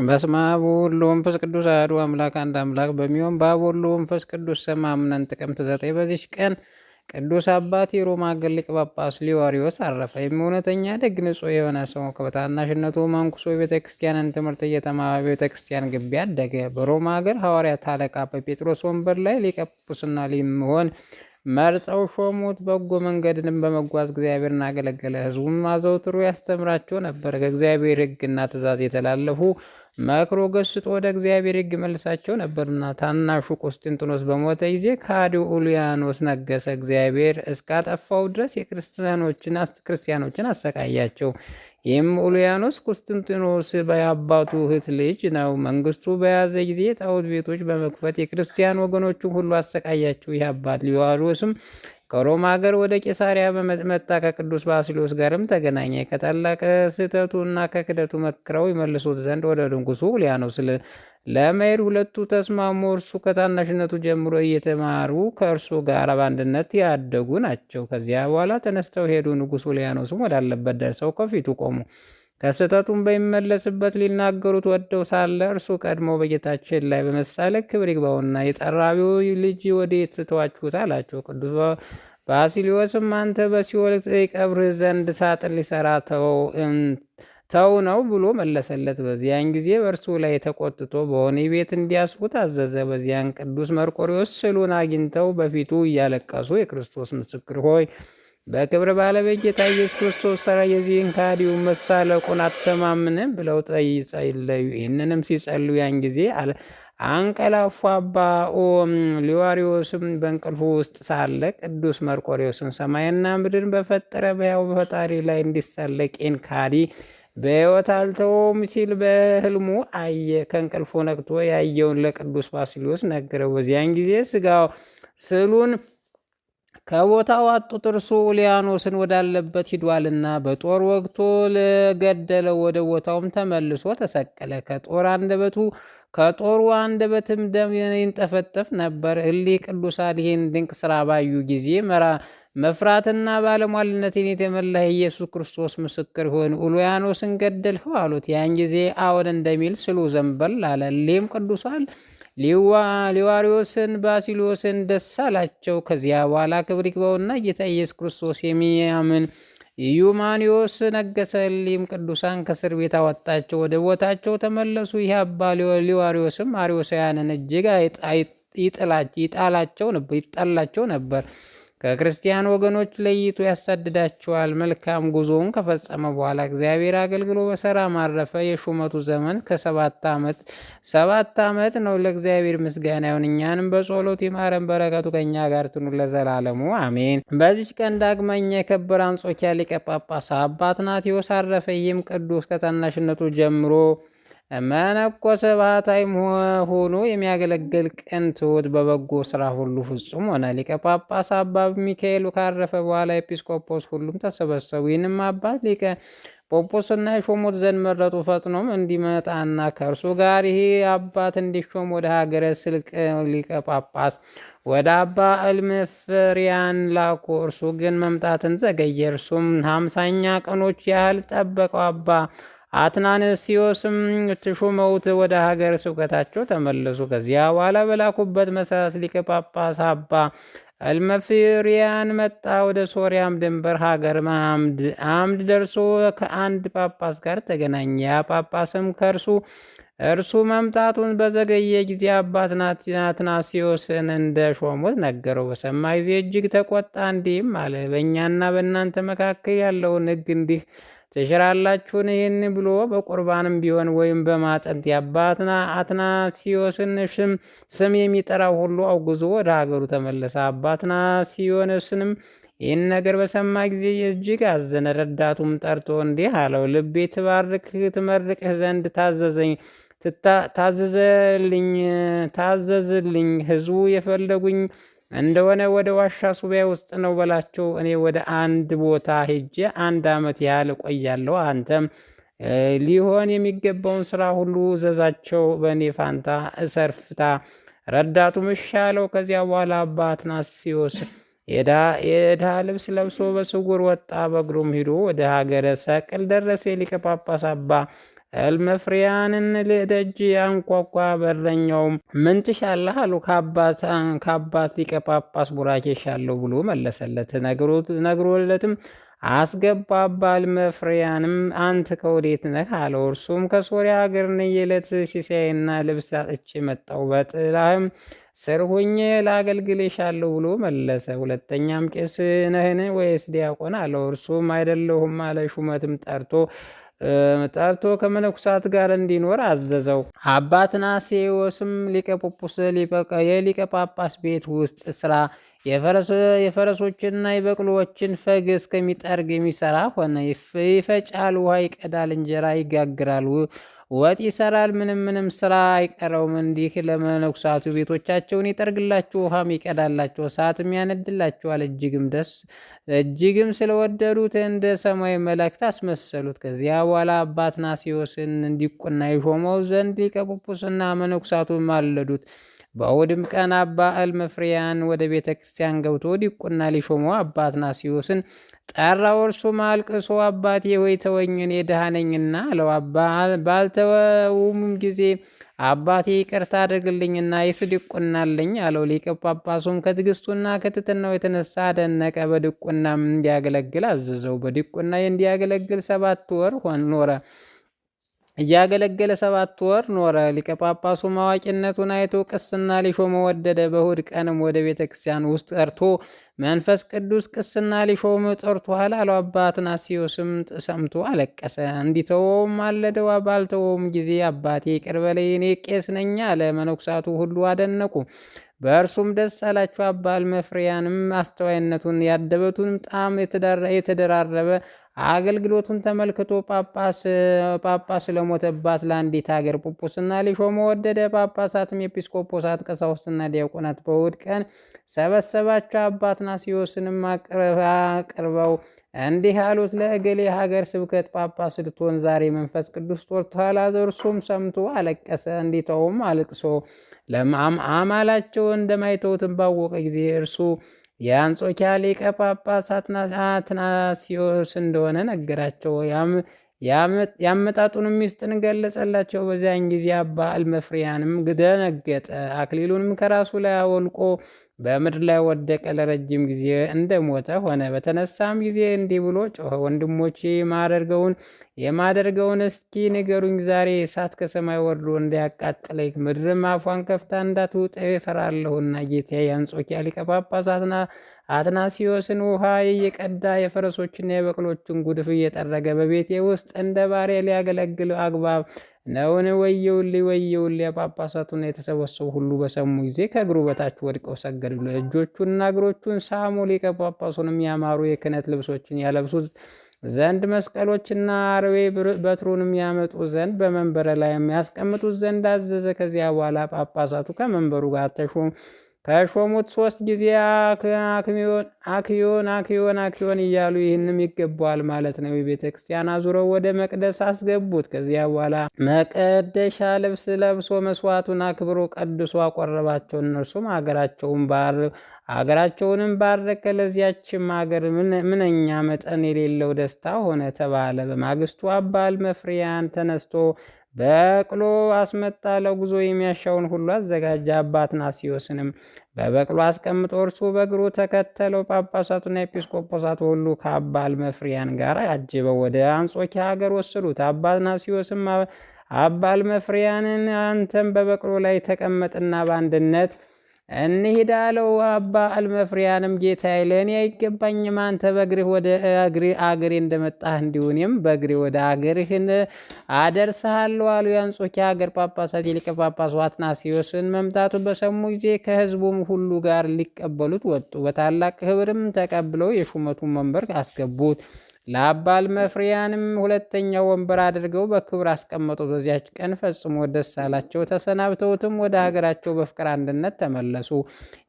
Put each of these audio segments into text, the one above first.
በስመ አብ ወወልድ ወመንፈስ ቅዱስ አሐዱ አምላክ አንድ አምላክ በሚሆን በአብ ወወልድ ወመንፈስ ቅዱስ ስም አምነን ጥቅምት 9 በዚች ቀን ቅዱስ አባት የሮማ አገር ሊቀ ጳጳስ ሊዋሪዮስ አረፈ። እውነተኛ ደግ ንጹሕ የሆነ ሰው በታናሽነቱ መንኩሶ የቤተ ክርስቲያንን ትምህርት እየተማረ በቤተ ክርስቲያን ግቢ አደገ። በሮማ ሀገር ሐዋርያት አለቃ በጴጥሮስ ወንበር ላይ ሊቀ ጵጵስና ሊሆን መርጠው ሾሙት። በጎ መንገድንም በመጓዝ እግዚአብሔርን አገለገለ። ሕዝቡም አዘውትሮ ያስተምራቸው ነበር። ከእግዚአብሔር ሕግና ትእዛዝ የተላለፉ መክሮ ገስጦ ወደ እግዚአብሔር ሕግ መልሳቸው ነበርና። ታናሹ ቆስጠንጢኖስ በሞተ ጊዜ ከሃዲው ኡልያኖስ ነገሰ። እግዚአብሔር እስካጠፋው ድረስ ክርስቲያኖችን አሰቃያቸው። ይህም ኡልያኖስ ቆስጠንጢኖስ የአባቱ እህት ልጅ ነው። መንግስቱ በያዘ ጊዜ ጣዖት ቤቶች በመክፈት የክርስቲያን ወገኖቹን ሁሉ አሰቃያቸው። ይህ አባት ሊዋሪዮስም ከሮማ ሀገር ወደ ቄሳሪያ በመጣ ከቅዱስ ባስልዮስ ጋርም ተገናኘ። ከታላቅ ስህተቱ እና ከክደቱ መክረው ይመልሱት ዘንድ ወደ ንጉሡ ኡልያኖስ ለመሄድ ሁለቱ ተስማሙ። እርሱ ከታናሽነቱ ጀምሮ እየተማሩ ከእርሱ ጋር በአንድነት ያደጉ ናቸው። ከዚያ በኋላ ተነስተው ሄዱ። ንጉሥ ኡልያኖስም ወዳለበት ደርሰው ከፊቱ ቆሙ። ከስህተቱም በሚመለስበት ሊናገሩት ወደው ሳለ እርሱ ቀድሞ በጌታችን ላይ በመሳለቅ ክብር ይግባውና የጠራቢው ልጅ ወዴት ትተዋችሁት? አላቸው። ቅዱስ ባስልዮስም አንተ በሲኦል ቀብርህ ዘንድ ሳጥን ሊሰራ ተው ነው ብሎ መለሰለት። በዚያን ጊዜ በእርሱ ላይ ተቆጥቶ በወህኒ ቤት እንዲያስሩት አዘዘ። በዚያን ቅዱስ መርቆሬዎስ ስዕሉን አግኝተው በፊቱ እያለቀሱ የክርስቶስ ምስክር ሆይ በክብር ባለቤት ጌታ ኢየሱስ ክርስቶስ ሰራ የዚህን ከሃዲው መሳለቁን አትሰማምን? ብለው ጸለዩ። ይህንንም ሲጸልዩ ያን ጊዜ አንቀላፉ። አባ ሊዋሪዮስም በእንቅልፉ ውስጥ ሳለ ቅዱስ መርቆሬዎስን ሰማይና ምድርን በፈጠረ በሕያው በፈጣሪ ላይ እንዲሳለቅ ይህን ከሃዲ በሕይወት አልተወውም ሲል በሕልሙ አየ። ከእንቅልፉ ነቅቶ ያየውን ለቅዱስ ባስልዮስ ነገረው። በዚያን ጊዜ ስዕሉን ከቦታው አጡት። እርሱ ኡልያኖስን ወዳለበት ሂዷልና በጦር ወግቶ ለገደለው ወደ ቦታውም ተመልሶ ተሰቀለ። ከጦሩ አንደበትም ደም ይንጠፈጠፍ ነበር። እሊህ ቅዱሳን ይህን ድንቅ ስራ ባዩ ጊዜ መፍራትና ባለሟልነትን የተመላህ ኢየሱስ ክርስቶስ ምስክር ሆን ኡልያኖስን ገደልኸው አሉት። ያን ጊዜ አዎን እንደሚል ስሉ ዘንበል አለ። እሊህም ቅዱሳን ሊዋሪዮስን ባስልዮስን ደስ አላቸው። ከዚያ በኋላ ክብር ይግባውና ጌታ ኢየሱስ ክርስቶስ የሚያምን ኢዩማኒዮስ ነገሰ። እሊህም ቅዱሳን ከእስር ቤት አወጣቸው፣ ወደ ቦታቸው ተመለሱ። ይህ አባ ሊዋሪዮስም አርዮሳውያንን እጅግ ይጠላቸው ነበር። ከክርስቲያን ወገኖች ለይቶ ያሳድዳቸዋል። መልካም ጉዞውን ከፈጸመ በኋላ እግዚአብሔር አገልግሎ በሰላም አረፈ። የሹመቱ ዘመን ሰባት ዓመት ነው። ለእግዚአብሔር ምስጋና ይሁን፣ እኛንም በጸሎት ይማረን፣ በረከቱ ከእኛ ጋር ትኑር ለዘላለሙ አሜን። በዚች ቀን ዳግመኛ የከበረ አንጾኪያ ሊቀ ጳጳስ አባ አትናቴዎስ አረፈ። ይህም ቅዱስ ከታናሽነቱ ጀምሮ መነኮሰ። ባህታዊም ሆኖ የሚያገለግል ቅን፣ ትሑት፣ በበጎ ስራ ሁሉ ፍጹም ሆነ። ሊቀ ጳጳስ አባ ሚካኤል ካረፈ በኋላ ኤጲስቆጶስ ሁሉም ተሰበሰቡ። ይህንም አባት ሊቀ ጳጳስና የሾሙት ዘንድ መረጡ። ፈጥኖም እንዲመጣና ከእርሱ ጋር ይህ አባት እንዲሾም ወደ ሀገረ ስልቅ ሊቀ ጳጳስ ወደ አባ እልምፍሪያን ላኩ። እርሱ ግን መምጣትን ዘገየ። እርሱም 50 ቀኖች ያህል ጠበቀው። አባ አትናንሲዮስም ትሹመውት ወደ ሀገር ስብከታቸው ተመለሱ። ከዚያ በኋላ በላኩበት መሰረት ሊቀ ጳጳስ አባ እልመፍሪያን መጣ። ወደ ሶርያም ድንበር ሀገር አምድ ደርሶ ከአንድ ጳጳስ ጋር ተገናኘ። ያ ጳጳስም እርሱ መምጣቱን በዘገየ ጊዜ አባት አትናሲዮስን እንደ ሾሙት ነገረው። በሰማ ጊዜ እጅግ ተቆጣ፣ እንዲህም አለ፣ በእኛና በእናንተ መካከል ያለውን ሕግ እንዲህ ትሽራላችሁን? ይህን ብሎ በቁርባንም ቢሆን ወይም በማጠንት የአባት አትናሲዮስን ስም የሚጠራው ሁሉ አውግዞ ወደ ሀገሩ ተመለሰ። አባ አትናሲዮስንም ይህን ነገር በሰማ ጊዜ እጅግ አዘነ። ረዳቱም ጠርቶ እንዲህ አለው፣ ልቤ ትመርቅህ ዘንድ ታዘዝልኝ። ሕዝቡ የፈለጉኝ እንደሆነ ወደ ዋሻ ሱባኤ ውስጥ ነው በላቸው። እኔ ወደ አንድ ቦታ ሄጄ 1 ዓመት ያህል እቆያለሁ። አንተም ሊሆን የሚገባውን ስራ ሁሉ እዘዛቸው፣ በእኔ ፋንታ እሰርፍታ። ረዳቱም እሺ አለው። ከዚያ በኋላ አባ አትናሲዮስ የድሃ ልብስ ለብሶ በስውር ወጣ። በእግሩም ሂዶ ወደ ሀገረ ሰቅል ደረሰ። የሊቀ ጳጳስ አባ እልመፍሪያንን ደጅ አንኳኳ። በረኛውም ምን ትሻለህ አሉ። ከአባት ሊቀ ጳጳስ ቡራኬ ሻለሁ ብሎ መለሰለት። ነግሮለትም አስገባ። አባ እልመፍሪያንም አንተ ከወዴት ነህ አለው። እርሱም ከሶርያ ሀገር ነኝ፣ የዕለት ሲሳይና ልብስ አጥቼ መጣሁ፣ በጥላህም ስር ሆኜ ላገልግልሻለሁ ብሎ መለሰ። ሁለተኛም ቄስ ነህን ወይስ ዲያቆን አለው። እርሱም አይደለሁም አለ። ሹመትም ጠርቶ ከመነኩሳት ጋር እንዲኖር አዘዘው። አባ አትናሲዮስም የሊቀ ጳጳስ ቤት ውስጥ ስራ የፈረሶችና የበቅሎዎችን ፈግ እስከሚጠርግ የሚሰራ ሆነ። ይፈጫል፣ ውሃ ይቀዳል፣ እንጀራ ይጋግራል፣ ወጥ ይሰራል። ምንም ስራ አይቀረውም። እንዲህ ለመነኩሳቱ ቤቶቻቸውን ይጠርግላቸው፣ ውሃም ይቀዳላቸው፣ እሳትም ያነድላቸዋል። እጅግም ስለወደዱት እንደ ሰማይ መላእክት አስመሰሉት። ከዚያ በኋላ አባ አትናሲዮስን እንዲቁና ይሾመው ዘንድ ሊቀ ጵጵስና መነኩሳቱ ማለዱት። በእሑድም ቀን አባ እልመፍሪያን ወደ ቤተ ክርስቲያን ገብቶ ዲቁና ሊሾመው አባ አትናሲዮስን ጠራው። እርሱም አልቅሶ አባቴ ሆይ ተወኝ፣ እኔ ድሃ ነኝና አለው። ባልተወውም ጊዜ አባቴ ይቅርታ አድርግልኝና ዲቁና አለኝ አለው። ሊቀ ጳጳሱም ከትዕግስቱና ከትሕትናው የተነሳ አደነቀ። በዲቁናም እንዲያገለግል አዘዘው። በዲቁና እንዲያገለግል 7 ወር ኖረ። እያገለገለ 7 ወር ኖረ። ሊቀ ጳጳሱ አዋቂነቱን አይቶ ቅስና ሊሾመው ወደደ። በእሑድ ቀንም ወደ ቤተ ክርስቲያን ውስጥ ጠርቶ መንፈስ ቅዱስ ቅስና ሊሾም ጠርቶሃል አለው። አባ አትናሲዮስም ሰምቶ አለቀሰ፣ እንዲተወውም አለደው። ባልተወውም ጊዜ አባቴ ይቅር በለኝ እኔ ቄስ ነኝ አለ። መነኩሳቱ ሁሉ አደነቁ፣ በእርሱም ደስ አላቸው። አባ እልመፍሪያንም አስተዋይነቱን ያደበቱን ጣም የተደራረበ አገልግሎቱን ተመልክቶ ጳጳስ ለሞተባት ለአንዲት ሀገር ጵጵስና ሊሾመ ወደደ። ጳጳሳትም ኤጲስቆጶሳት፣ ቀሳውስትና ዲያቆናት በእሑድ ቀን ሰበሰባቸው። አባ አትናሲዮስንም አቅርበው እንዲህ አሉት፣ ለእገሌ ሀገር ስብከት ጳጳስ ልትሆን ዛሬ መንፈስ ቅዱስ ጦርቶሃል። እርሱም ሰምቶ አለቀሰ፣ እንዲተውም አልቅሶ አማላቸው እንደማይተውትም ባወቀ ጊዜ እርሱ የአንጾኪያ ሊቀ ጳጳስ አትናሲዮስ እንደሆነ ነገራቸው። ያመጣጡንም ሚስጥን ገለጸላቸው። በዚያን ጊዜ አባ እልመፍሪያንም ደነገጠ። አክሊሉንም ከራሱ ላይ አወልቆ በምድር ላይ ወደቀ። ለረጅም ጊዜ እንደሞተ ሆነ። በተነሳም ጊዜ እንዲህ ብሎ ጮኸ፣ ወንድሞቼ የማደርገውን እስኪ ንገሩኝ። ዛሬ እሳት ከሰማይ ወርዶ እንዳያቃጥለኝ ምድርም አፏን ከፍታ እንዳትውጠ እፈራለሁና። ጌታ የአንጾኪያ ሊቀ ጳጳስ አትናሲዮስን ውሃ እየቀዳ የፈረሶችና የበቅሎችን ጉድፍ እየጠረገ በቤቴ ውስጥ እንደ ባሪያ ሊያገለግል አግባብ ነውን? ወየውልኝ ወየውልኝ! የጳጳሳቱና የተሰበሰቡ ሁሉ በሰሙ ጊዜ ከእግሩ በታች ወድቀው ሰገዱ። እጆቹንና እግሮቹን ሳሙ። ሊቀ ጳጳሱንም ያማሩ የክህነት ልብሶችን ያለብሱት ዘንድ መስቀሎችና አርዌ በትሩንም ያመጡ ዘንድ በመንበረ ላይ የሚያስቀምጡት ዘንድ አዘዘ። ከዚያ በኋላ ጳጳሳቱ ከመንበሩ ጋር ከሾሙት 3 ጊዜ አክዮን እያሉ ይህንም ይገባዋል ማለት ነው የቤተ ክርስቲያን አዙረው ወደ መቅደስ አስገቡት። ከዚያ በኋላ መቀደሻ ልብስ ለብሶ መስዋዕቱን አክብሮ ቀድሶ አቆረባቸው። እነርሱም አገራቸውንም ባረከ። ለዚያችም ሀገር ምንኛ መጠን የሌለው ደስታ ሆነ ተባለ። በማግስቱ አባ እልመፍሪያን ተነስቶ በቅሎ አስመጣ። ለጉዞ የሚያሻውን ሁሉ አዘጋጀ። አባ አትናሲዮስንም በበቅሎ አስቀምጦ እርሱ በእግሩ ተከተለው። ጳጳሳቱና ኤጲስቆጶሳቱ ሁሉ ከአባ እልመፍሪያን ጋር አጅበው ወደ አንጾኪያ ሀገር ወሰዱት። አባ አትናሲዮስም አባ እልመፍሪያንን አንተም በበቅሎ ላይ ተቀመጥና በአንድነት እንሂድ አለው። አባ እልመፍሪያንም ጌታዬ ለእኔ አይገባኝም፣ አንተ በእግርህ ወደ አገሬ እንደመጣህ እንዲሁ እኔም በእግሬ ወደ አገርህን አደርስሃለሁ አሉ። የአንጾኪያ ሀገር ጳጳሳት የሊቀ ጳጳሱ አትናሲዮስን መምጣቱ በሰሙ ጊዜ ከሕዝቡም ሁሉ ጋር ሊቀበሉት ወጡ። በታላቅ ክብርም ተቀብለው የሹመቱን መንበር አስገቡት። ለአባ እልመፍሪያንም 2ኛው ወንበር አድርገው በክብር አስቀመጡት። በዚያች ቀን ፈጽሞ ደስ አላቸው። ተሰናብተውትም ወደ ሀገራቸው በፍቅር አንድነት ተመለሱ።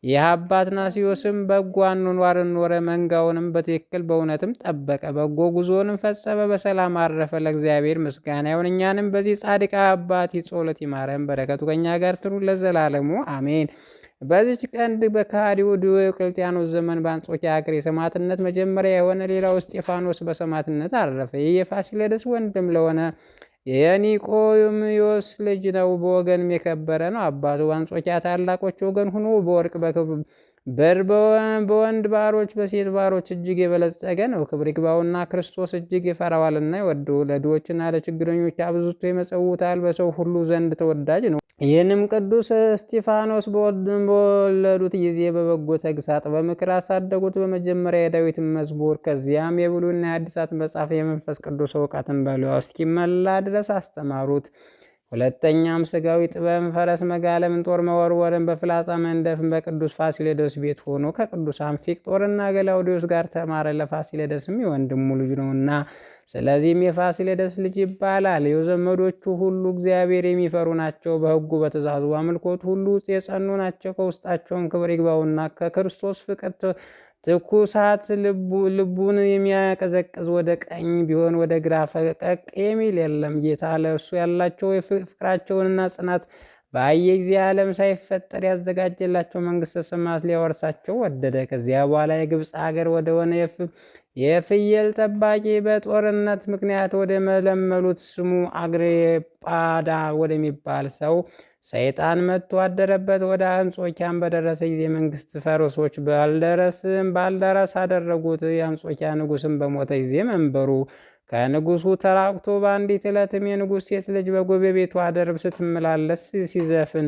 ይህ አባ አትናሲዮስም በጎ አኗኗርን ኖረ። መንጋውንም በትክክል በእውነትም ጠበቀ። በጎ ጉዞንም ፈጸመ። በሰላም አረፈ። ለእግዚአብሔር ምስጋና ይሁን። እኛንም በዚህ ጻድቅ አባት ጸሎት ይማረን፣ በረከቱ ከኛ ጋር ትኑር ለዘላለሙ አሜን። በዚች ቀን በከሃዲው ዲዮቅልጥያኖስ ዘመን በአንጾኪያ ሀገር የሰማዕትነት መጀመሪያ የሆነ ሌላው እስጢፋኖስ በሰማዕትነት አረፈ። ይህ የፋሲለደስ ወንድም ለሆነ የኒቆዮምዮስ ልጅ ነው። በወገንም የከበረ ነው። አባቱ በአንጾኪያ ታላቆች ወገን ሆኖ በወርቅ በወንድ ባሮች በሴት ባሮች እጅግ የበለጸገ ነው። ክብር ይግባውና ክርስቶስ እጅግ ይፈራዋልና ይወደው። ለድሆችና ለችግረኞች አብዝቶ ይመጸውታል። በሰው ሁሉ ዘንድ ተወዳጅ ነው። ይህንም ቅዱስ እስጢፋኖስ በወለዱት ጊዜ በበጎ ተግሳጥ በምክር አሳደጉት። በመጀመሪያ የዳዊትን መዝሙር ከዚያም የብሉይና የአዲሳት መጽሐፍ የመንፈስ ቅዱስ እውቀትን በልዋ እስኪመላ ድረስ አስተማሩት። ሁለተኛም ስጋዊ ጥበብን፣ ፈረስ መጋለምን፣ ጦር መወርወርን፣ በፍላጻ መንደፍን በቅዱስ ፋሲሌደስ ቤት ሆኖ ከቅዱሳን ፊቅጦርና ገላውዲዮስ ጋር ተማረ። ለፋሲሌደስም የወንድሙ ልጅ ነውና ስለዚህም የፋሲሌደስ ልጅ ይባላል። የዘመዶቹ ሁሉ እግዚአብሔር የሚፈሩ ናቸው። በሕጉ በትእዛዙ አምልኮት ሁሉ የጸኑ ናቸው። ከውስጣቸውም ክብር ይግባውና ከክርስቶስ ፍቅር ትኩሳት ልቡን የሚያቀዘቅዝ ወደ ቀኝ ቢሆን ወደ ግራ ፈቀቅ የሚል የለም። ጌታ ለእርሱ ያላቸው ፍቅራቸውንና ጽናት በአየ ጊዜ ዓለም ሳይፈጠር ያዘጋጀላቸው መንግሥተ ሰማያት ሊያወርሳቸው ወደደ። ከዚያ በኋላ የግብፅ አገር ወደሆነ የፍየል ጠባቂ በጦርነት ምክንያት ወደ መለመሉት ስሙ አግሬጳዳ ወደሚባል ሰው ሰይጣን መጥቶ አደረበት። ወደ አንጾኪያን በደረሰ ጊዜ መንግስት ፈረሶች ባልደረስ አደረጉት። የአንጾኪያ ንጉስም በሞተ ጊዜ መንበሩ ከንጉሱ ተራቅቶ በአንዲት ዕለትም የንጉሥ ሴት ልጅ በጎረቤቷ ደርብ ስትመላለስ ሲዘፍን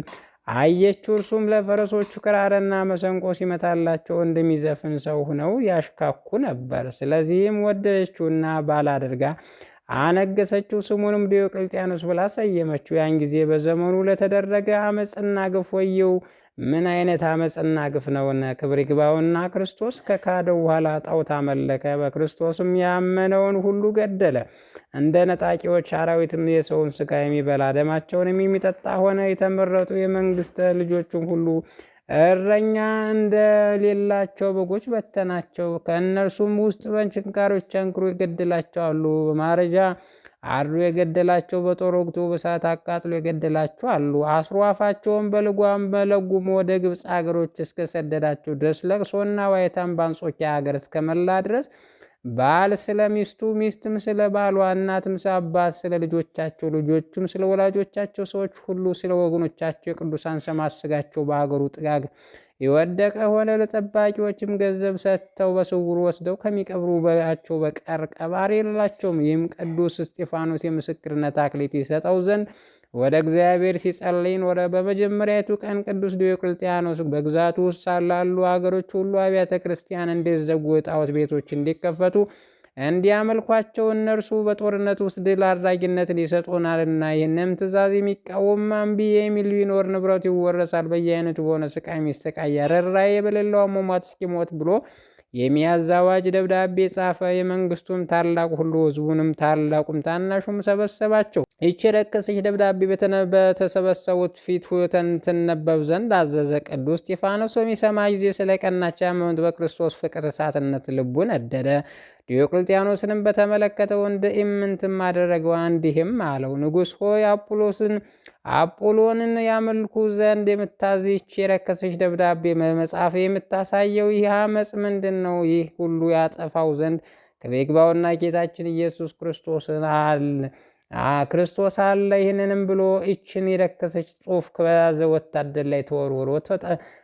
አየችው። እርሱም ለፈረሶቹ ክራርና መሰንቆ ሲመታላቸው እንደሚዘፍን ሰው ሆነው ያሽካኩ ነበር። ስለዚህም ወደደችውና ባል አድርጋ አነገሰችው። ስሙንም ዲዮቅልጥያኖስ ብላ ሰየመችው። ያን ጊዜ በዘመኑ ለተደረገ አመፅና ግፍ ወየው! ምን አይነት አመፅና ግፍ ነውን! ክብር ይግባውና ክርስቶስ ከካደው በኋላ ጣዖት አመለከ። በክርስቶስም ያመነውን ሁሉ ገደለ። እንደ ነጣቂዎች አራዊትም የሰውን ስጋ የሚበላ ደማቸውንም የሚጠጣ ሆነ። የተመረጡ የመንግስት ልጆችን ሁሉ እረኛ እንደሌላቸው በጎች በተናቸው። ከእነርሱም ውስጥ በችንካሮች ቸንክሮ ይገድላቸዋሉ። በማረጃ አርዶ የገደላቸው፣ በጦር ወግቶ በእሳት አቃጥሎ የገደላቸው አሉ። አስሮ አፋቸውን በልጓም በለጉሞ ወደ ግብፅ አገሮች እስከሰደዳቸው ድረስ ለቅሶና ዋይታም በአንጾኪያ ሀገር እስከመላ ድረስ ባል ስለ ሚስቱ፣ ሚስትም ስለ ባሏ፣ እናትም ስለ አባት፣ ስለ ልጆቻቸው፣ ልጆችም ስለ ወላጆቻቸው፣ ሰዎች ሁሉ ስለ ወገኖቻቸው የቅዱሳን ሰማዕታት ሥጋቸው በአገሩ ጥጋግ የወደቀ ሆነ። ለጠባቂዎችም ገንዘብ ሰጥተው በስውር ወስደው ከሚቀብሩባቸው በቀር ቀባሪ የሌላቸውም። ይህም ቅዱስ እስጢፋኖስ የምስክርነት አክሊል ይሰጠው ዘንድ ወደ እግዚአብሔር ሲጸልይ ኖረ። በመጀመሪያቱ ቀን ቅዱስ ዲዮቅልጥያኖስ በግዛቱ ውስጥ ሳላሉ አገሮች ሁሉ አብያተ ክርስቲያን እንዲዘጉ፣ የጣዖት ቤቶች እንዲከፈቱ፣ እንዲያመልኳቸው እነርሱ በጦርነት ውስጥ ድል አድራጊነትን ይሰጡናልና ይህንም ትእዛዝ የሚቃወም እምቢ የሚል ቢኖር ንብረቱ ይወረሳል፣ በየአይነቱ በሆነ ስቃይ ይሰቃያል፣ ርኅራኄ በሌለው አሟሟት እስኪሞት ብሎ የሚያዝ አዋጅ ደብዳቤ ጻፈ። የመንግስቱም ታላቅ ሁሉ ሕዝቡንም ታላቁም ታናሹም ሰበሰባቸው። ይቺ ረከሰች ደብዳቤ በተሰበሰቡት ፊት ትነበብ ዘንድ አዘዘ። ቅዱስ እስጢፋኖስ በሚሰማ ጊዜ ስለ ቀናች ሃይማኖት በክርስቶስ ፍቅር እሳትነት ልቡ ነደደ። ዲዮቅልጥያኖስንም በተመለከተው እንደ ኢምንትም አደረገው። እንዲህም አለው፣ ንጉሥ ሆይ አጶሎንን ያመልኩ ዘንድ የምታዝ ይህች የረከሰች ደብዳቤ መጽሐፍ የምታሳየው ይህ አመፅ ምንድን ነው? ይህ ሁሉ ያጠፋው ዘንድ ክብር ይግባውና ጌታችን ኢየሱስ ክርስቶስ አለ። ይህንንም ብሎ ይችን የረከሰች ጽሑፍ ከያዘ ወታደር ላይ ተወርውሮ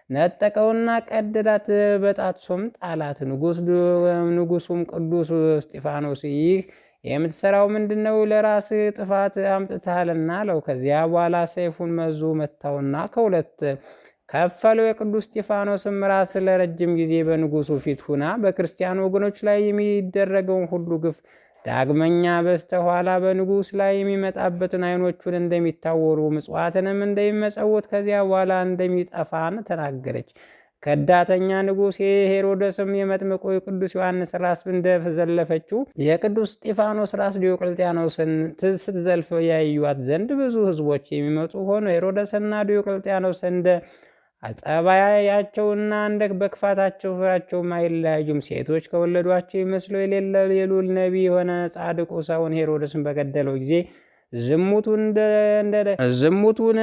ነጠቀውና ቀደዳት፣ በጣትሶም ጣላት። ንጉሱም ቅዱስ እስጢፋኖስ ይህ የምትሰራው ምንድን ነው? ለራስህ ጥፋት አምጥተሃልና አለው። ከዚያ በኋላ ሰይፉን መዞ መታውና ከሁለት ከፈለው። የቅዱስ እስጢፋኖስም ራስ ለረጅም ጊዜ በንጉሱ ፊት ሁና በክርስቲያን ወገኖች ላይ የሚደረገውን ሁሉ ግፍ ዳግመኛ በስተኋላ በንጉሥ ላይ የሚመጣበትን ዓይኖቹን እንደሚታወሩ ምጽዋትንም እንደሚመጸውት ከዚያ በኋላ እንደሚጠፋን ተናገረች። ከዳተኛ ንጉሥ የሄሮደስም የመጥምቁ የቅዱስ ዮሐንስ ራስ እንደዘለፈችው የቅዱስ እስጢፋኖስ ራስ ዲዮቅልጥያኖስን ስትዘልፍ ያዩዋት ዘንድ ብዙ ሕዝቦች የሚመጡ ሆነ። ሄሮደስና ዲዮቅልጥያኖስ እንደ ጠባያቸውና እንደ በክፋታቸው ፍራቸውም አይለያዩም። ሴቶች ከወለዷቸው ይመስለው የሌለ የሉል ነቢይ የሆነ ጻድቁ ሰውን ሄሮድስን በገደለው ጊዜ ዝሙቱን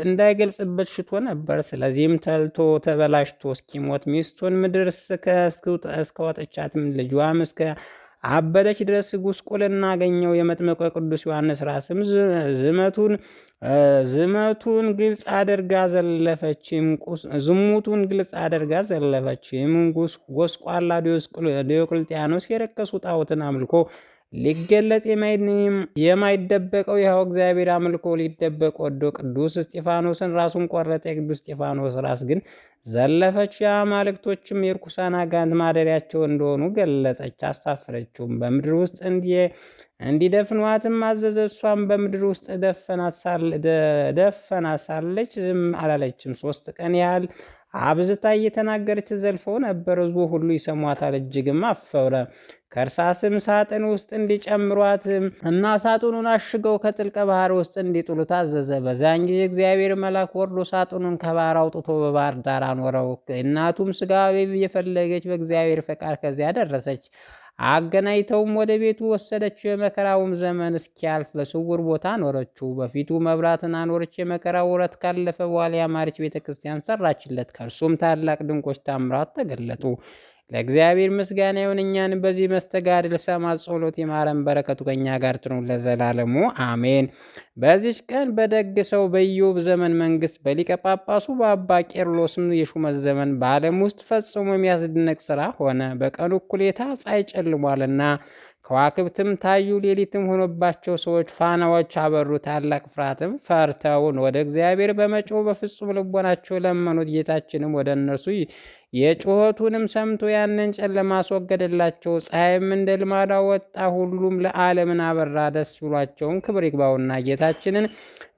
እንዳይገልጽበት ሽቶ ነበር። ስለዚህም ተልቶ ተበላሽቶ እስኪሞት ሚስቱን ምድር እስከወጠቻትም ልጇም እስከ አበደች ድረስ ጉስቁልና አገኘው። የመጥምቁ ቅዱስ ዮሐንስ ራስም ዝሙቱን ግልጽ አድርጋ ዘለፈችም። ጎስቋላ ዲዮቅልጥያኖስ የረከሱ ጣዖትን አምልኮ ሊገለጥ የማይደበቀው ይኸው እግዚአብሔር አምልኮ ሊደበቅ ወዶ ቅዱስ እስጢፋኖስን ራሱን ቆረጠ። የቅዱስ እስጢፋኖስ ራስ ግን ዘለፈች። የአማልክቶችም የርኩሳን አጋንንት ማደሪያቸው እንደሆኑ ገለጸች፣ አሳፈረችውም። በምድር ውስጥ እንዲደፍኗትም አዘዘ። እሷም በምድር ውስጥ ደፈናት ሳለች ዝም አላለችም። 3 ቀን ያህል አብዝታ እየተናገረች ተዘልፈው ነበር። ሕዝቡ ሁሉ ይሰሟታል፣ እጅግም አፈረ። ከእርሳስም ሳጥን ውስጥ እንዲጨምሯት እና ሳጥኑን አሽገው ከጥልቀ ባህር ውስጥ እንዲጥሉት አዘዘ። በዛን ጊዜ እግዚአብሔር መልአክ ወርዶ ሳጥኑን ከባህር አውጥቶ በባህር ዳር አኖረው። እናቱም ስጋ የፈለገች በእግዚአብሔር ፈቃድ ከዚያ ደረሰች። አገናኝተውም ወደ ቤቱ ወሰደችው። የመከራውም ዘመን እስኪያልፍ በስውር ቦታ አኖረችው። በፊቱ መብራትን አኖረች። የመከራው ወራት ካለፈ በኋላ ያማረች ቤተ ክርስቲያን ሰራችለት። ከእርሱም ታላቅ ድንቆች ታምራት ተገለጡ። ለእግዚአብሔር ምስጋና ይሁን። እኛንም በዚህ መስተጋድል ሰማዕት ጸሎት ይማረን፣ በረከቱ ከእኛ ጋር ትኑር ለዘላለሙ አሜን። በዚች ቀን በደግ ሰው በኢዮብ ዘመን መንግስት በሊቀ ጳጳሱ በአባ ቄርሎስም የሹመት ዘመን በዓለም ውስጥ ፈጽሞ የሚያስደንቅ ሥራ ሆነ። በቀኑ እኩሌታ ፀሐይ ጨልሟልና ከዋክብትም ታዩ። ሌሊትም ሆኖባቸው ሰዎች ፋናዎች አበሩ። ታላቅ ፍርሃትም ፈርተውን ወደ እግዚአብሔር በመጮህ በፍጹም ልቦናቸው ለመኑት። ጌታችንም ወደ እነርሱ የጩኸቱንም ሰምቶ ያንን ጨለማ አስወገደላቸው። ፀሐይም እንደ ልማዷ ወጣ፣ ሁሉም ለዓለምን አበራ። ደስ ብሏቸውም ክብር ይግባውና ጌታችንን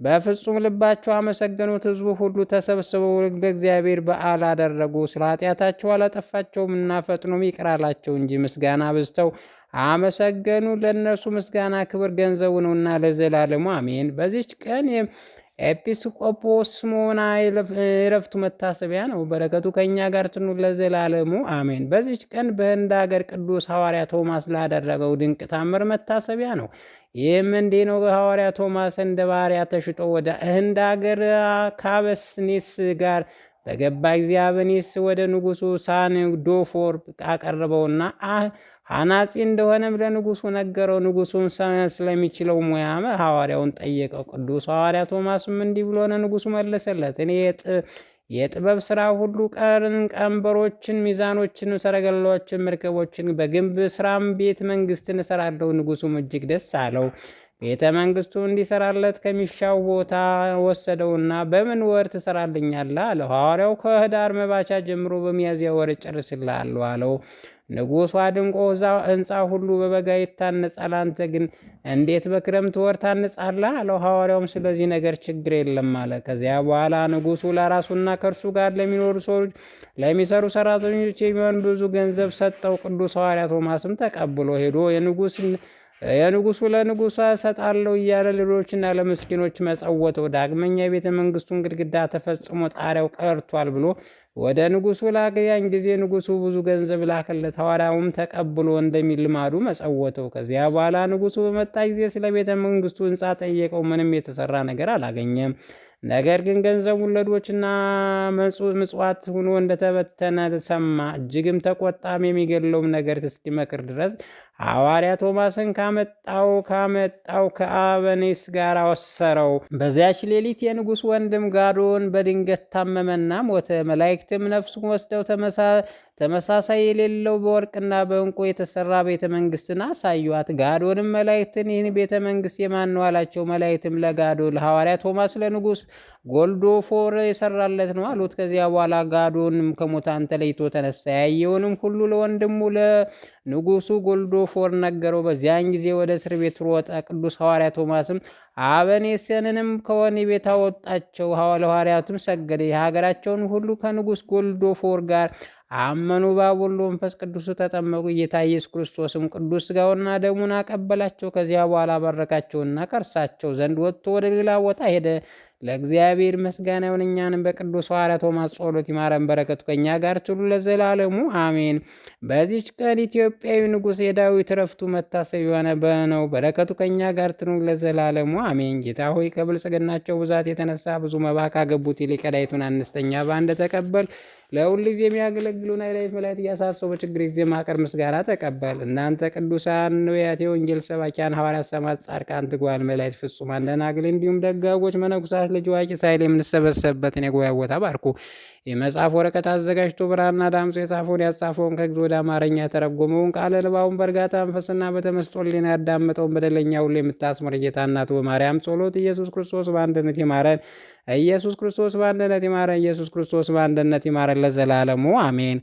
በፍጹም ልባቸው አመሰገኑት። ሕዝቡ ሁሉ ተሰብስበው ለእግዚአብሔር በዓል አደረጉ። ስለ ኃጢአታቸው አላጠፋቸውምና ፈጥኖም ይቅር አላቸው እንጂ ምስጋና በዝተው አመሰገኑ። ለእነርሱ ምስጋና ክብር ገንዘቡ ነውና ለዘላለሙ አሜን። በዚች ቀን ኤጲስቆጶስ ስምዖን የዕረፍቱ መታሰቢያ ነው። በረከቱ ከእኛ ጋር ትኑር ለዘላለሙ አሜን። በዚች ቀን በህንድ ሀገር ቅዱስ ሐዋርያ ቶማስ ላደረገው ድንቅ ታምር መታሰቢያ ነው። ይህም እንዲህ ነው። ሐዋርያ ቶማስ እንደ ባሪያ ተሽጦ ወደ ህንድ ሀገር ከአበስኔስ ጋር በገባ ጊዜ አበኔስ ወደ ንጉሱ ሳንዶፎር አቀረበውና አናጺ እንደሆነም ለንጉሱ ነገረው። ንጉሱን ስለሚችለው ሙያ ሐዋርያውን ጠየቀው። ቅዱስ ሐዋርያ ቶማስም እንዲህ ብሎ ለንጉሱ መለሰለት። እኔ የጥበብ ሥራ ሁሉ ቀንበሮችን፣ ሚዛኖችን፣ ሰረገላዎችን፣ መርከቦችን በግንብ ስራም ቤተ መንግስትን እሰራለሁ። ንጉሱም እጅግ ደስ አለው። ቤተ መንግስቱ እንዲሰራለት ከሚሻው ቦታ ወሰደውና በምን ወር ትሰራልኛለህ አለው። ሐዋርያው ከህዳር መባቻ ጀምሮ በሚያዝያ ወር እጨርስልሃለሁ አለው። ንጉሡ አድንቆ ሕንፃ ሁሉ በበጋ ይታነጻል፣ አንተ ግን እንዴት በክረምት ወር ታነጻለህ አለው። ሐዋርያውም ስለዚህ ነገር ችግር የለም አለ። ከዚያ በኋላ ንጉሡ ለራሱና ከእርሱ ጋር ለሚኖሩ ሰዎች ለሚሰሩ ሰራተኞች የሚሆን ብዙ ገንዘብ ሰጠው። ቅዱስ ሐዋርያ ቶማስም ተቀብሎ ሄዶ የንጉሱ ለንጉሱ እሰጣለሁ እያለ ሌሎችና ለምስኪኖች መጸወተው። ዳግመኛ የቤተ መንግስቱን ግድግዳ ተፈጽሞ ጣሪያው ቀርቷል ብሎ ወደ ንጉሱ ላከ። ያን ጊዜ ንጉሱ ብዙ ገንዘብ ላከለት። ሐዋርያውም ተቀብሎ እንደሚል ልማዱ መጸወተው። ከዚያ በኋላ ንጉሱ በመጣ ጊዜ ስለ ቤተ መንግስቱ ሕንፃ ጠየቀው። ምንም የተሰራ ነገር አላገኘም። ነገር ግን ገንዘቡን ለድሆችና ምጽዋት ሆኖ እንደተበተነ ሰማ። እጅግም ተቆጣም። የሚገድለውም ነገር እስኪመክር ድረስ ሐዋርያ ቶማስን ካመጣው ከአበኔስ ጋር አወሰረው። በዚያች ሌሊት የንጉሥ ወንድም ጋዶን በድንገት ታመመና ሞተ። መላእክትም ነፍሱን ወስደው ተመሳሳይ የሌለው በወርቅና በዕንቁ የተሰራ ቤተ መንግስትን አሳዩአት። ጋዶንም መላእክትን ይህን ቤተ መንግስት የማን ነው አላቸው። መላእክትም ለጋዶ ለሐዋርያ ቶማስ ለንጉሥ ጎልዶፎር የሰራለት ነው አሉት። ከዚያ በኋላ ጋዶንም ከሙታን ተለይቶ ተነሳ። ያየውንም ሁሉ ለወንድሙ ለንጉሱ ጎልዶፎር ነገረው። በዚያን ጊዜ ወደ እስር ቤት ሮጠ። ቅዱስ ሐዋርያ ቶማስም አበኔስንንም ከወህኒ ቤት አወጣቸው። ለሐዋርያቱም ሰገደ። የሀገራቸውን ሁሉ ከንጉስ ጎልዶፎር ጋር አመኑ። በአብ ወልድ ወመንፈስ ቅዱስ ተጠመቁ። ጌታ ኢየሱስ ክርስቶስም ቅዱስ ሥጋውና ደሙን አቀበላቸው። ከዚያ በኋላ ባረካቸውና ከእርሳቸው ዘንድ ወጥቶ ወደ ሌላ ቦታ ሄደ። ለእግዚአብሔር ምስጋና ይሁን። እኛንም በቅዱስ ሐዋርያ ቶማስ ጸሎት ይማረን፣ በረከቱ ከእኛ ጋር ትሉ ለዘላለሙ አሜን። በዚች ቀን ኢትዮጵያዊ ንጉሥ የዳዊት ዕረፍቱ መታሰቢያ ነው። በረከቱ ከእኛ ጋር ትኑ ለዘላለሙ አሜን። ጌታ ሆይ ከብልጽግናቸው ብዛት የተነሳ ብዙ መባ ካገቡት ይልቅ የዳዊቱን አነስተኛ ባንድ ተቀበል። ለሁል ጊዜ የሚያገለግሉን ኃይላዊት መላእክት እያሳሰቡ በችግር ጊዜ ማቀር ምስጋና ተቀበል። እናንተ ቅዱሳን ነቢያት፣ የወንጌል ሰባኪያን ሐዋርያት፣ ሰማዕታት፣ ጻድቃን፣ ትጉሃን መላእክት፣ ፍጹማን ደናግል እንዲሁም ደጋጎች መነኩሳት ልጅ አዋቂ ሳይል የምንሰበሰብበትን የጉባኤ ቦታ ባርኩ። የመጽሐፍ ወረቀት አዘጋጅቶ ብራና ዳምጾ የጻፈውን ያጻፈውን ከግዕዝ ወደ አማርኛ የተረጎመውን ቃለ ንባቡን በእርጋታ መንፈስና በተመስጦ ሕሊና ያዳመጠውን በደለኛ ሁሉ የምታስምር ጌታ እናቱ በማርያም ጸሎት ኢየሱስ ክርስቶስ በአንድነት ይማረን። ኢየሱስ ክርስቶስ በአንድነት ይማረን። ኢየሱስ ክርስቶስ በአንድነት ይማረን ለዘላለሙ አሜን።